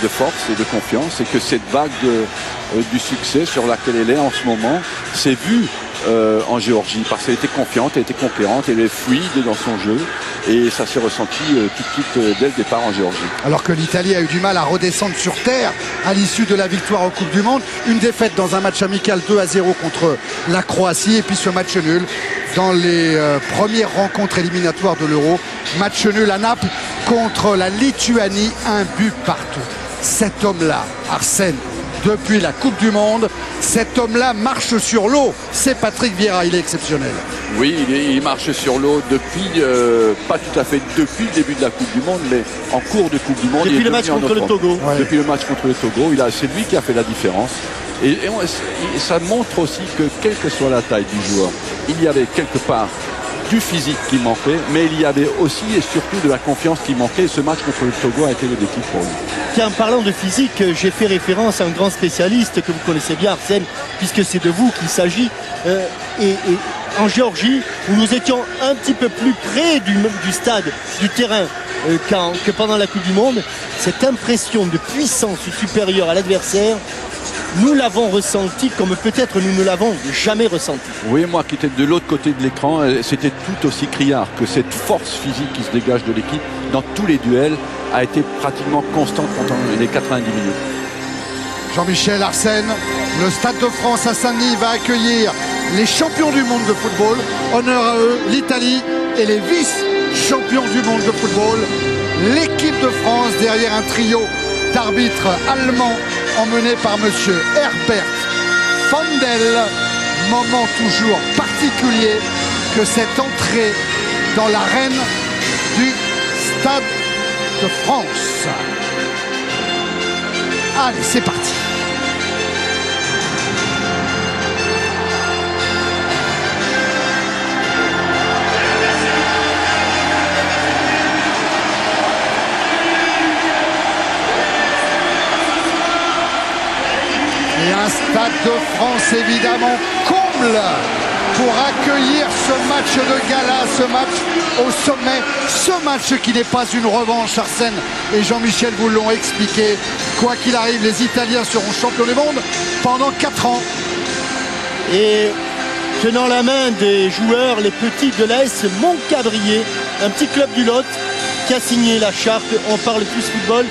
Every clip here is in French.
de force et de confiance, et que cette vague du succès sur laquelle elle est en ce moment s'est vue en Géorgie, parce qu'elle était confiante, elle était conquérante, elle est fluide dans son jeu, et ça s'est ressenti tout de suite dès le départ en Géorgie. Alors que l'Italie a eu du mal à redescendre sur terre à l'issue de la victoire en Coupe du Monde, une défaite dans un match amical 2-0 contre la Croatie, et puis ce match nul dans les premières rencontres éliminatoires de l'Euro, match nul à Naples contre la Lituanie, 1 but partout. Cet homme-là, Arsène, depuis la Coupe du Monde, cet homme-là marche sur l'eau. C'est Patrick Vieira, il est exceptionnel. Oui, il marche sur l'eau depuis, pas tout à fait depuis le début de la Coupe du Monde, mais en cours de Coupe du Monde. Depuis le match contre le Togo. Ouais. Depuis le match contre le Togo, c'est lui qui a fait la différence. Et ça montre aussi que, quelle que soit la taille du joueur, il y avait quelque part du physique qui manquait, mais il y avait aussi et surtout de la confiance qui manquait. Et ce match contre le Togo a été le déclic pour lui. Tiens, en parlant de physique, j'ai fait référence à un grand spécialiste que vous connaissez bien, Arsène, puisque c'est de vous qu'il s'agit. Et en Géorgie, où nous étions un petit peu plus près du stade, du terrain, que pendant la Coupe du Monde, cette impression de puissance supérieure à l'adversaire, nous l'avons ressenti comme peut-être nous ne l'avons jamais ressenti. Oui, moi qui étais de l'autre côté de l'écran, c'était tout aussi criard que cette force physique qui se dégage de l'équipe dans tous les duels a été pratiquement constante pendant les 90 minutes. Jean-Michel, Arsène, le Stade de France à Saint-Denis va accueillir les champions du monde de football. Honneur à eux, l'Italie et les vice-champions du monde de football. L'équipe de France derrière un trio d'arbitres allemands emmené par monsieur Herbert Fandel. Moment toujours particulier que cette entrée dans l'arène du Stade de France. Allez, c'est parti. Et un Stade de France évidemment comble pour accueillir ce match de gala, ce match au sommet, ce match qui n'est pas une revanche. Arsène et Jean-Michel vous l'ont expliqué. Quoi qu'il arrive, les Italiens seront champions du monde pendant 4 ans. Et tenant la main des joueurs, les petits de l'AS Montcadrier, un petit club du Lot qui a signé la charte On parle plus football,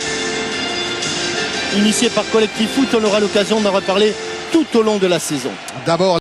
initié par Collectif Foot. On aura l'occasion d'en reparler tout au long de la saison. D'abord,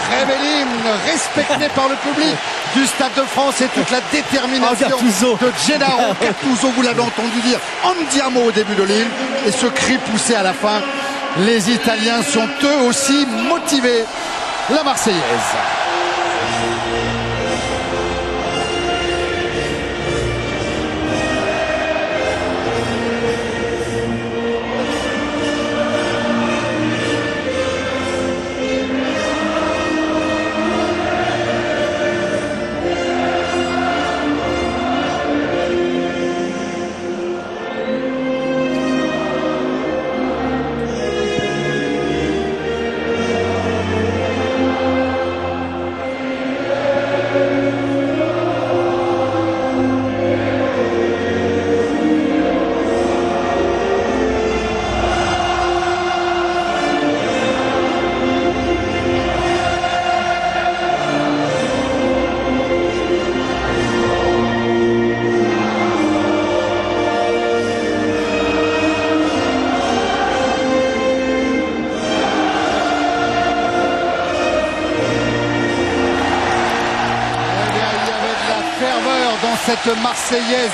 très bel hymne respecté par le public du Stade de France et toute la détermination de Gennaro Gattuso. Vous l'avez entendu dire Andiamo au début de l'hymne et ce cri poussé à la fin. Les Italiens sont eux aussi motivés. La Marseillaise. cette Marseillaise.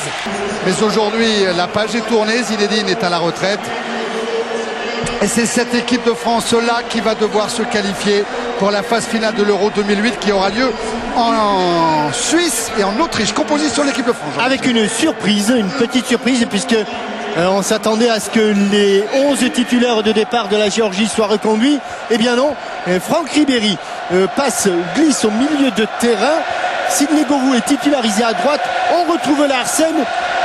Mais aujourd'hui, la page est tournée, Zinedine est à la retraite. Et c'est cette équipe de France-là qui va devoir se qualifier pour la phase finale de l'Euro 2008 qui aura lieu en Suisse et en Autriche. Composition de l'équipe de France. Avec une surprise, une petite surprise, puisque on s'attendait à ce que les 11 titulaires de départ de la Géorgie soient reconduits. Eh bien non, Franck Ribéry glisse au milieu de terrain. Sidney Govou est titularisé à droite. On retrouve Larsen,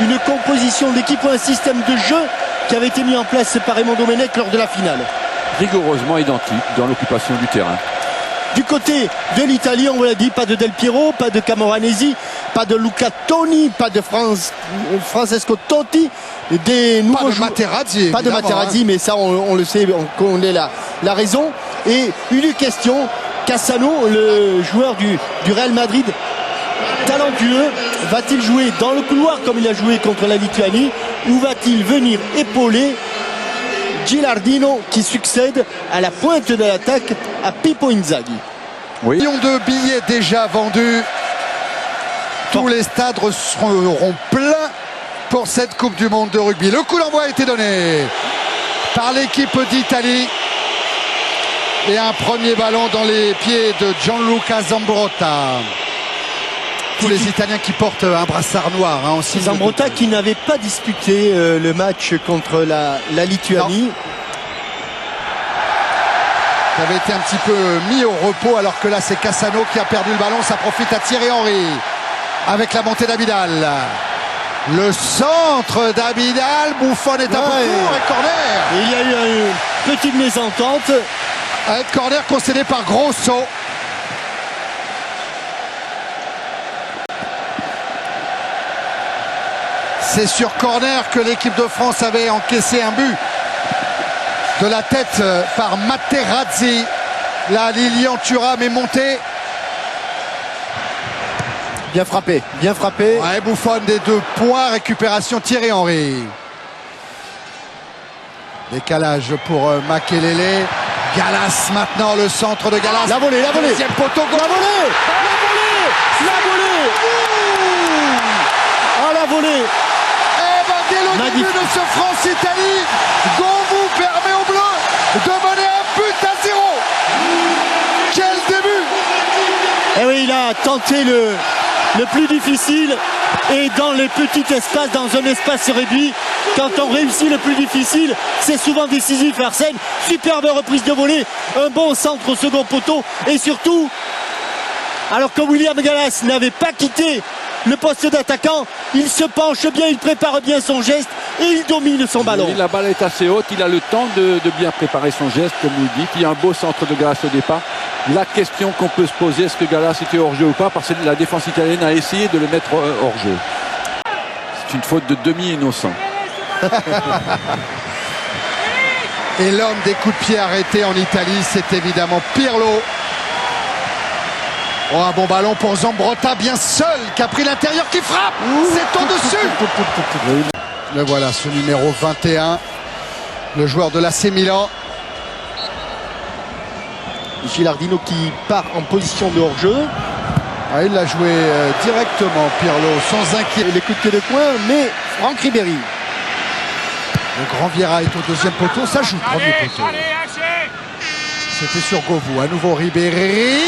une composition d'équipe ou un système de jeu qui avait été mis en place par Raymond Domenech lors de la finale. Rigoureusement identique dans l'occupation du terrain. Du côté de l'Italie, on vous l'a dit, pas de Del Piero, pas de Camoranesi, pas de Luca Toni, pas de Francesco Totti, des nouveaux joueurs. Materazzi. Pas de Materazzi, mais ça on le sait, on connaît la raison. Et une question, Cassano, le joueur du Real Madrid, talentueux, va-t-il jouer dans le couloir comme il a joué contre la Lituanie, ou va-t-il venir épauler Gilardino qui succède à la pointe de l'attaque à Pippo Inzaghi? Oui. Millions de billets déjà vendus. Tous les stades seront pleins pour cette Coupe du Monde de rugby. Le coup d'envoi a été donné par l'équipe d'Italie. Et un premier ballon dans les pieds de Gianluca Zambrotta. Tous les Italiens qui portent un brassard noir. Hein, Zambrotta qui n'avait pas disputé le match contre la Lituanie. Non. Qui avait été un petit peu mis au repos, alors que là c'est Cassano qui a perdu le ballon. Ça profite à Thierry Henry avec la montée d'Abidal. Le centre d'Abidal. Buffon est à bout et corner. Et il y a eu une petite mésentente. Corner concédé par Grosso. C'est sur corner que l'équipe de France avait encaissé un but de la tête par Materazzi. Là, Lilian Thuram est monté. Bien frappé, bien frappé. Ouais, Buffon des 2 points. Récupération Thierry Henry. Décalage pour Makelele. Galas maintenant, le centre de Galas. La volée, la volée. Deuxième poteau. La volée. La volée. Ah, la volée. Dès le début de ce France-Italie, Govou permet aux Bleus de mener un but à 0. Quel début! Eh oui, il a tenté le plus difficile, et dans les petits espaces, dans un espace réduit, quand on réussit le plus difficile, c'est souvent décisif. Arsène, superbe reprise de volée, un bon centre au second poteau, et surtout, alors que William Gallas n'avait pas quitté le poste d'attaquant, il se penche bien, il prépare bien son geste et il domine son ballon. La balle est assez haute, il a le temps de bien préparer son geste, comme vous le dites. Il y a un beau centre de Gallas au départ. La question qu'on peut se poser, est-ce que Gallas était hors-jeu ou pas? Parce que la défense italienne a essayé de le mettre hors-jeu. C'est une faute de demi-innocent. Et l'homme des coups de pied arrêtés en Italie, c'est évidemment Pirlo. Oh, un bon ballon pour Zambrotta, bien seul, qui a pris l'intérieur, qui frappe. C'est au-dessus. Le voilà, ce numéro 21, le joueur de l'AC Milan. Gilardino qui part en position de hors-jeu. Ah, il l'a joué directement, Pirlo, sans inquiétude. Les coups de pied de coin, mais Franck Ribéry. Le grand Vieira est au deuxième poteau, ça joue premier poteau. C'était sur Govou, à nouveau Ribéry.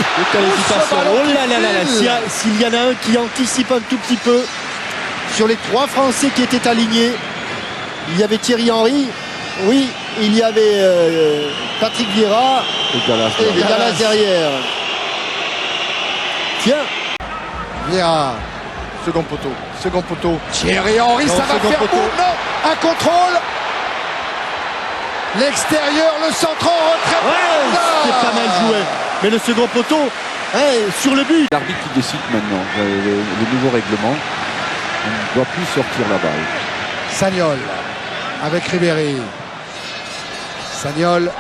Oh là là là là, s'il y en a un qui anticipe un tout petit peu sur les 3 Français qui étaient alignés, il y avait Thierry Henry, oui, il y avait Patrick Vieira et Gallas derrière. Tiens, Vieira, second poteau. Thierry Henry, ça va faire boum, non, un contrôle. L'extérieur, le centre en retrait. Ouais, c'est pas mal joué. Mais le second poteau, sur le but. L'arbitre qui décide maintenant, le nouveau règlement, on ne doit plus sortir la balle. Sagnol avec Ribéry. Sagnol,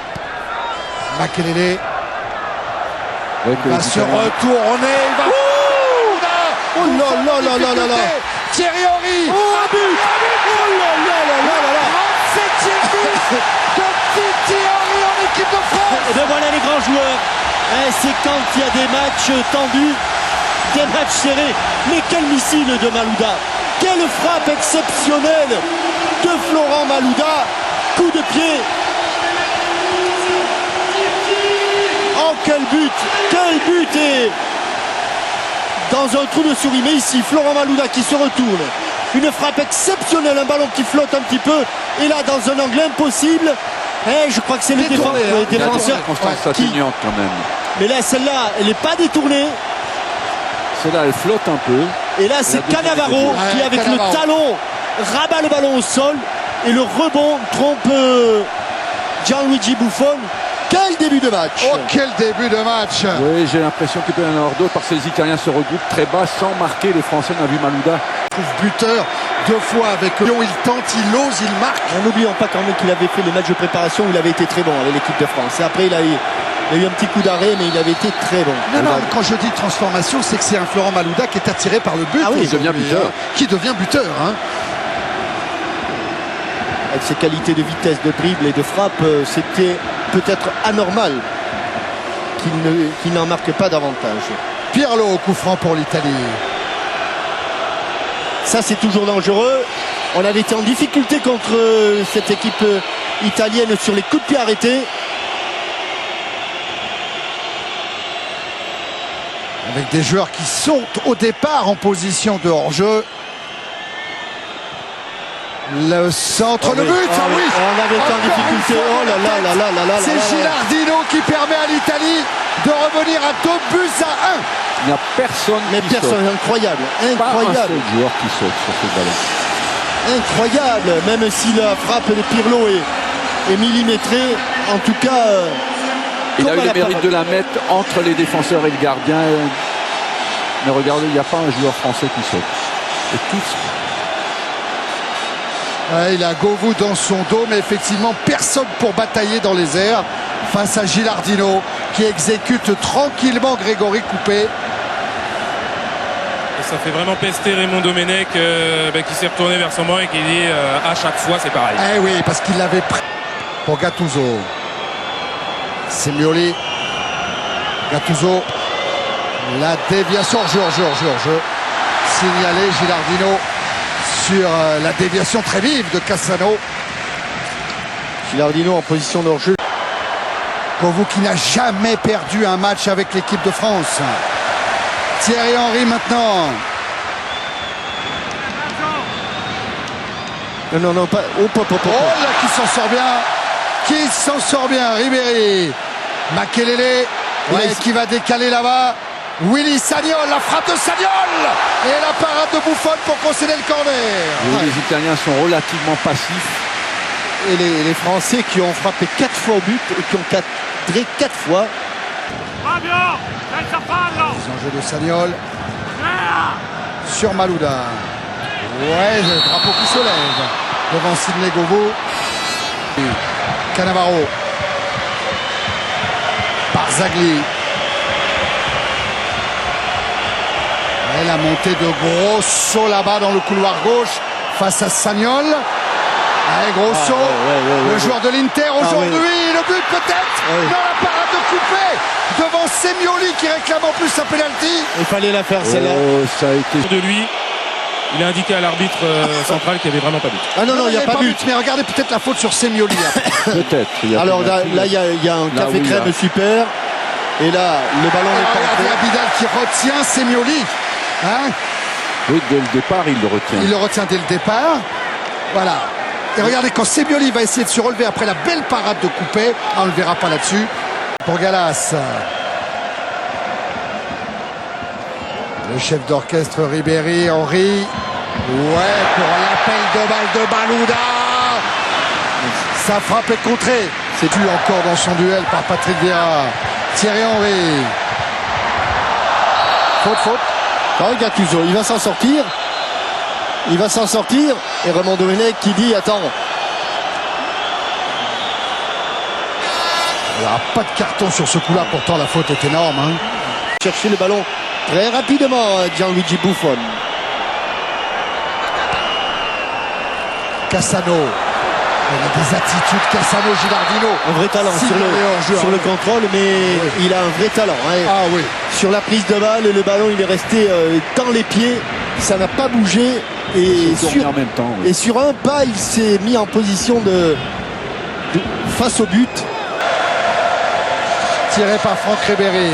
Makelele. Va se retourner. Il va... Oh là là là là là là. Thierry Henry. Oh, un but. Oh là là là là là là. 37e but de Thierry Henry en équipe de France. Et bien voilà les grands joueurs. C'est quand il y a des matchs tendus, des matchs serrés. Mais quel missile de Malouda! Quelle frappe exceptionnelle de Florent Malouda! Coup de pied. Oh, quel but! Quel but! Et dans un trou de souris. Mais ici, Florent Malouda qui se retourne. Une frappe exceptionnelle, un ballon qui flotte un petit peu. Et là, dans un angle impossible. Et je crois que c'est les défenseurs qui... quand même. Mais là, celle-là, elle n'est pas détournée. Celle-là, elle flotte un peu. Et là, c'est Cannavaro qui, avec le talon, rabat le ballon au sol. Et le rebond trompe Gianluigi Buffon. Quel début de match! Oh, quel début de match! Oui, j'ai l'impression qu'il peut y en avoir d'autres parce que les Italiens se regroupent très bas sans marquer. Les Français, on a vu Malouda. Buteur 2 fois avec Lyon, il tente, il ose, il marque. N'oublions pas quand même qu'il avait fait les matchs de préparation où il avait été très bon avec l'équipe de France. Et après, il a eu un petit coup d'arrêt, mais il avait été très bon. Non, quand je dis transformation, c'est que c'est un Florent Malouda qui est attiré par le but. Ah oui, il devient buteur. Qui devient buteur. Hein. Avec ses qualités de vitesse, de dribble et de frappe, c'était peut-être anormal qu'il n'en marque pas davantage. Pirlo au coup franc pour l'Italie. Ça, c'est toujours dangereux. On avait été en difficulté contre cette équipe italienne sur les coups de pied arrêtés. Avec des joueurs qui sont au départ en position de hors-jeu. Le centre, le but, oui. On avait été en difficulté. Oh là là là là là là. C'est Gilardino qui permet à l'Italie de revenir à 2 buts à 1. Il n'y a personne qui saute. Incroyable. Pas un Incroyable. seul joueur qui saute sur ce ballon. Incroyable. Même si la frappe de Pirlo est millimétrée, en tout cas. Il a eu le mérite de la mettre entre les défenseurs et le gardien. Mais regardez, il n'y a pas un joueur français qui saute. Et tous. Ouais, il a Govou dans son dos, mais effectivement, personne pour batailler dans les airs face à Gilardino qui exécute tranquillement Grégory Coupé. Et ça fait vraiment pester Raymond Domenech qui s'est retourné vers son banc et qui dit à chaque fois c'est pareil. Eh oui, parce qu'il l'avait pris pour Gattuso. Semioli. Gattuso. La déviation, jeu. Signalé Gilardino sur la déviation très vive de Cassano. Gilardino en position de hors-jeu. Govou qui n'a jamais perdu un match avec l'équipe de France. Thierry Henry maintenant. Non, pas. Oh là, qui s'en sort bien. Ribéry. Makelele. Qui va décaler là-bas. Willy Sagnol, la frappe de Sagnol et la parade de Buffon pour concéder le corner. Oui, les Italiens sont relativement passifs. Et les Français qui ont frappé 4 fois au but et qui ont cadré 4 fois. Les enjeux de Sagnol sur Malouda. Ouais, le drapeau qui se lève devant Sidney Govou. Cannavaro. Barzagli. Et la montée de Grosso là-bas dans le couloir gauche face à Sagnol. Allez, Grosso, le joueur de l'Inter aujourd'hui, le but peut-être dans la parade de Coupé devant Semioli qui réclame en plus sa pénalty. Il fallait la faire celle-là. Ça a été De lui, il a indiqué à l'arbitre central qu'il n'y avait vraiment pas but. Ah non, il n'y a pas but. Mais regardez peut-être la faute sur Semioli. peut-être. Alors là, il y a un café crème super. Et là, le ballon est Regardez porté. Abidal qui retient Semioli. Hein? Oui, dès le départ, il le retient. Il le retient dès le départ. Voilà. Et regardez, quand Semioli va essayer de se relever après la belle parade de Coupé, on ne le verra pas là-dessus. Pour Gallas. Le chef d'orchestre Ribéry, Henry. Ouais, pour l'appel de balle de Malouda. Sa frappe est contrée. C'est plus encore dans son duel par Patrick Vieira. Thierry Henry. Faute. Oh, Gattuso, il va s'en sortir. Et Raymond Domenech qui dit attends. Il n'y aura pas de carton sur ce coup-là, pourtant la faute est énorme. Hein. Chercher le ballon très rapidement, Gianluigi Buffon. Cassano. Il a des attitudes, Cassano Gilardino. Un vrai talent Si, sur hors-jeu, le contrôle, mais il a un vrai talent. Hein. Ah oui. Sur la prise de balle, le ballon il est resté dans les pieds, ça n'a pas bougé. Et En même temps, oui. et sur un pas, il s'est mis en position face au but. Tiré par Franck Ribéry.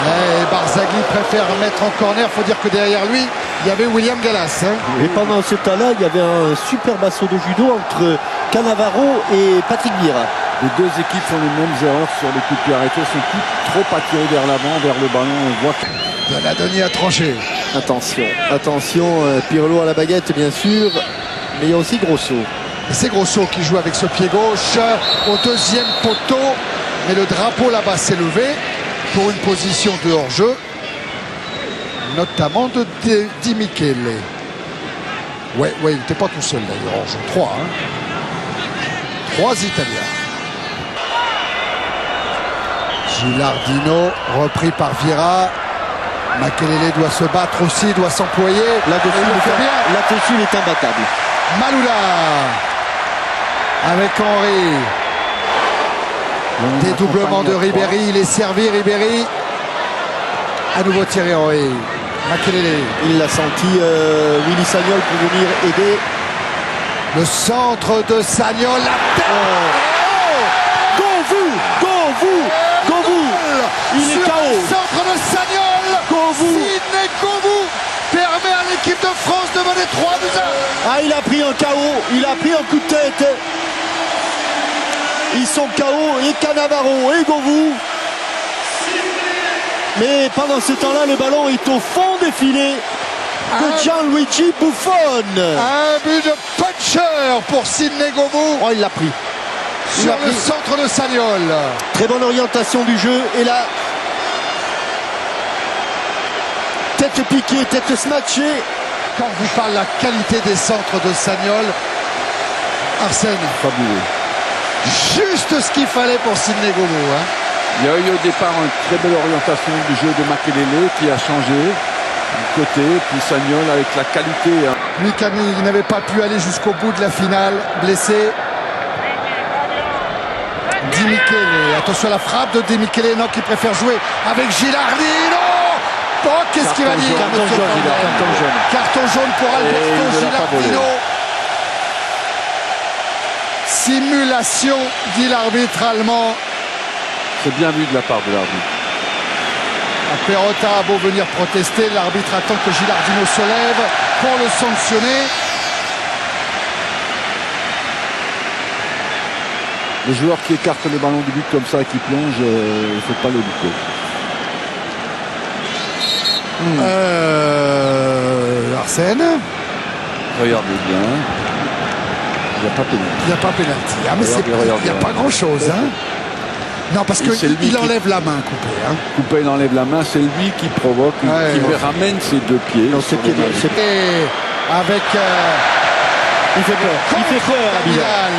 Et Barzagli préfère mettre en corner. Il faut dire que derrière lui, il y avait William Gallas. Hein. Et pendant ce temps-là, il y avait un super assaut de judo entre Cannavaro et Patrick Vieira. Les deux équipes font les mêmes erreurs sur les coups de pied arrêtés, sont toutes trop attirées vers l'avant, vers le ballon. On voit que... Donadoni a tranché. Attention, Pirlo à la baguette bien sûr, mais il y a aussi Grosso. Et c'est Grosso qui joue avec ce pied gauche au deuxième poteau. Mais le drapeau là-bas s'est levé pour une position de hors-jeu, notamment de Di Michele. Ouais, il n'était pas tout seul d'ailleurs, hors-jeu. 3, hein. 3 Italiens. Gilardino, repris par Vieira. Makelele doit se battre aussi, doit s'employer. Là-dessus, il est imbattable. Maloula avec Henry. Dédoublement de Ribéry, il est servi Ribéry. À nouveau Thierry Henry. Makelele. Il l'a senti, Willy Sagnol pour venir aider. Le centre de Sagnol, la tête. Govou. Il est Sur KO. le centre de Sagnol. Sidney Govou permet à l'équipe de France de mener 3-2. Ah, il a pris un KO, il a pris un coup de tête. Ils sont KO, et Cannavaro et Govou. Mais pendant ce temps-là, le ballon est au fond des filets de Gianluigi Buffon. Un but de puncher pour Sidney Govou. Oh, il l'a pris. Sur le centre de Sagnol. Très bonne orientation du jeu. Et là, tête piquée, tête smatchée. Quand vous parlez de la qualité des centres de Sagnol, Arsène, Fabuleux. juste ce qu'il fallait pour Sidney Govou. Hein. Il y a eu au départ une très belle orientation du jeu de Makelele qui a changé du côté, puis Sagnol avec la qualité. Lui, Camille, il n'avait pas pu aller jusqu'au bout de la finale, blessé. Di Michele, attention à la frappe de Di Michele, non, qui préfère jouer avec Gilardino. Oh, qu'est-ce qu'il va dire? Carton jaune pour Alberto Gilardino. Simulation, dit l'arbitre allemand. C'est bien vu de la part de l'arbitre. Perrotta a beau venir protester, l'arbitre attend que Gilardino se lève pour le sanctionner. Le joueur qui écarte le ballon du but comme ça et qui plonge, il ne faut pas le lutter. Arsène, Regardez bien. Il n'y a pas pénalty. il n'y a pas pénalty. Ah, mais il n'y a pas grand-chose. Hein. Non, parce qu'il enlève la main, Coupé. Hein. Coupé, il enlève la main, c'est lui qui provoque, qui ramène ses deux pieds. Non, c'est Et avec il fait peur. Il fait peur, Bilal.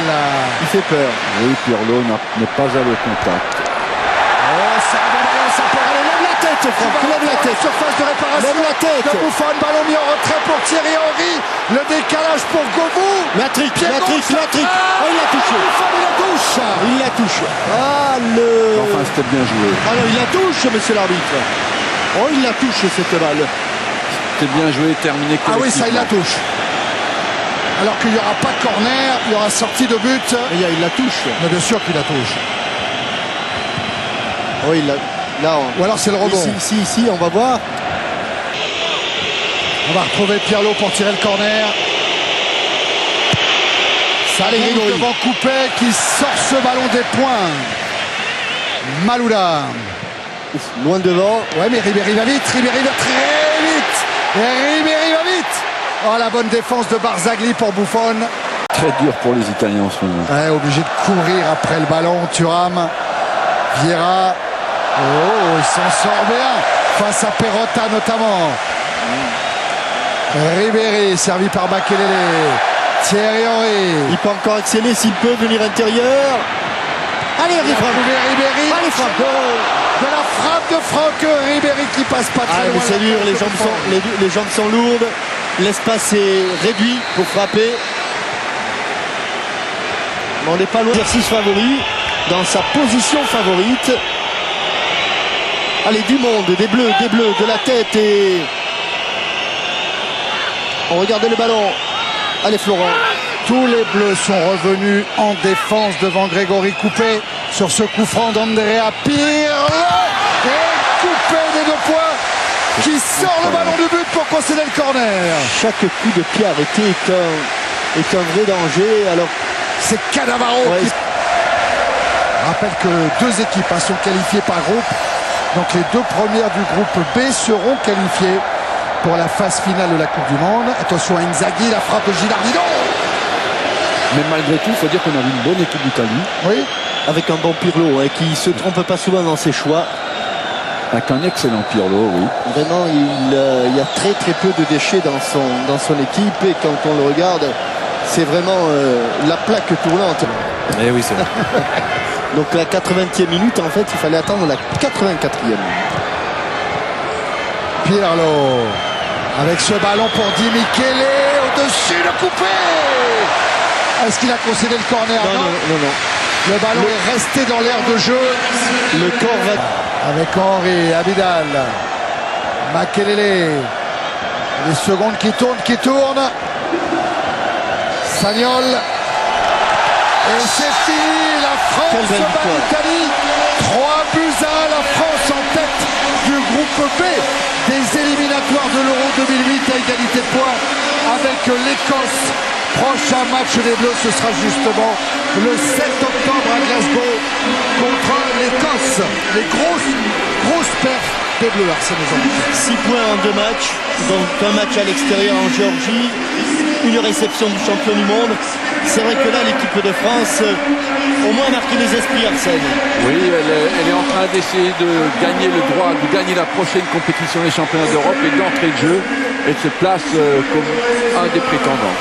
Il fait peur. Oui, Pirlo n'est pas allé au contact. Oh, c'est un bon ballon, ça peut aller. Lève la tête, Franck. Lève la tête. Surface de réparation. Lève la tête. De Buffon, ballon mis en retrait pour Thierry Henry. Le décalage pour Govou. La trick. Oh, il l'a touché. Buffon, il la touche. Il la touche. Enfin, c'était bien joué. Ah non, il la touche, monsieur l'arbitre. Oh, il la touche, cette balle. C'était bien joué, terminé collectivement. Ah oui, ça, il la touche. Alors qu'il n'y aura pas de corner, il y aura sortie de but. Il la touche. Mais bien sûr qu'il la touche. Oh, il la... Là, Ou alors c'est le rebond. Ici, on va voir. On va retrouver Pirlo pour tirer le corner. Ça arrive devant Coupé qui sort ce ballon des points. Maloula. Loin devant. Ouais, mais Ribéry va vite. Ribéry va très vite. Et Ribéry va vite. Oh, la bonne défense de Barzagli pour Buffon. Très dur pour les Italiens en ce moment. Ouais, obligé de courir après le ballon. Thuram. Vieira. Oh, il s'en sort bien. Face à Perrotta notamment. Ribéry, servi par Makelele. Thierry Henry. Il peut encore accélérer s'il peut venir intérieur. Allez, Ribéry. Allez, Franck. De la frappe de Franck Ribéry qui passe pas très Ah, mais loin. c'est dur, les jambes sont lourdes, l'espace est réduit pour frapper. Mais on n'est pas loin. Exercice favori, dans sa position favorite. Allez, du monde, des bleus, de la tête et... On regarde le ballon. Allez, Florent. Tous les Bleus sont revenus en défense devant Grégory Coupé sur ce coup franc d'Andrea Pirlo. Et Coupé des 2 points qui sort le ballon du but pour concéder le corner. Chaque coup de pied arrêté est un vrai danger. Alors, c'est Cannavaro ouais. qui... Je rappelle que 2 équipes sont qualifiées par groupe. Donc les 2 premières du groupe B seront qualifiées pour la phase finale de la Coupe du Monde. Attention à Inzaghi, la frappe de Gilardino. Mais malgré tout, il faut dire qu'on a une bonne équipe d'Italie. Oui. Avec un bon Pirlo qui ne se trompe pas souvent dans ses choix. Avec un excellent Pirlo, oui. Vraiment, il y a très peu de déchets dans son équipe. Et quand on le regarde, c'est vraiment la plaque tournante. Eh oui, c'est vrai. Donc la 80e minute, en fait, il fallait attendre la 84e. Pirlo avec ce ballon pour Di Michele au-dessus de Coupé. Est-ce qu'il a concédé le corner? Non. Le ballon est resté dans l'aire de jeu. Le corps va... Avec Henry, Abidal, Makelele. Les secondes qui tournent. Sagnol. Et c'est fini. La France bat l'Italie. 3-1. La France en tête du groupe B des éliminatoires de l'Euro 2008 à égalité de points avec l'Écosse. Prochain match des Bleus, ce sera justement le 7 octobre à Glasgow contre l'Écosse. Les grosses perfs des Bleus, Arsène Jean. 6 points en 2 matchs, donc un match à l'extérieur en Géorgie, une réception du champion du monde. C'est vrai que là, l'équipe de France, au moins, a marqué les esprits, Arsène. Oui, elle est en train d'essayer de gagner le droit, de gagner la prochaine compétition des championnats d'Europe et d'entrée de jeu. Elle se place comme un des prétendants.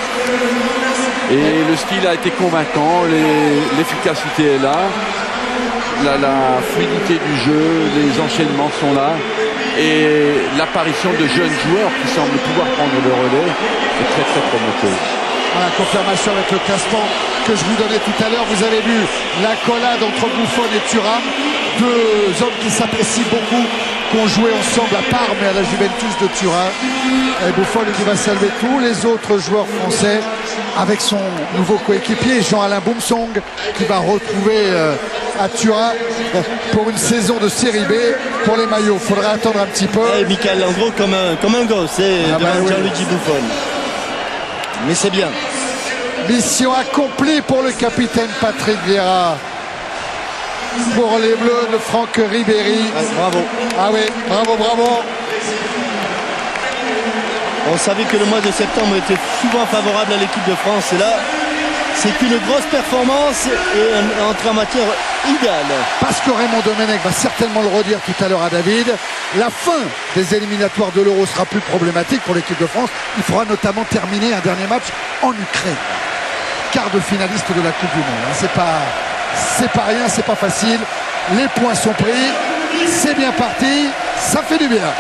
Et le style a été convaincant, l'efficacité est là, la fluidité du jeu, les enchaînements sont là. Et l'apparition de jeunes joueurs qui semblent pouvoir prendre le relais est très prometteuse. Voilà, confirmation avec le classement que je vous donnais tout à l'heure. Vous avez vu l'accolade entre Buffon et Thuram, 2 hommes qui s'apprécient beaucoup, qui ont joué ensemble à Parme et à la Juventus de Turin. Et Buffon qui va saluer tous les autres joueurs français avec son nouveau coéquipier Jean-Alain Boumsong qui va retrouver à Turin pour une saison de Série B pour les maillots. Il faudra attendre un petit peu. Et Michael Landreau comme un gosse devant Gianluigi Buffon. Mais c'est bien. Mission accomplie pour le capitaine Patrick Vieira. Pour les Bleus de Franck Ribéry. Bravo. Ah oui, bravo. On savait que le mois de septembre était souvent favorable à l'équipe de France. Et là, c'est une grosse performance et un entrée en matière idéale. Parce que Raymond Domenech va certainement le redire tout à l'heure à David, la fin des éliminatoires de l'Euro sera plus problématique pour l'équipe de France. Il faudra notamment terminer un dernier match en Ukraine. Quart de finaliste de la Coupe du Monde. C'est pas rien, c'est pas facile. Les points sont pris, c'est bien parti, ça fait du bien.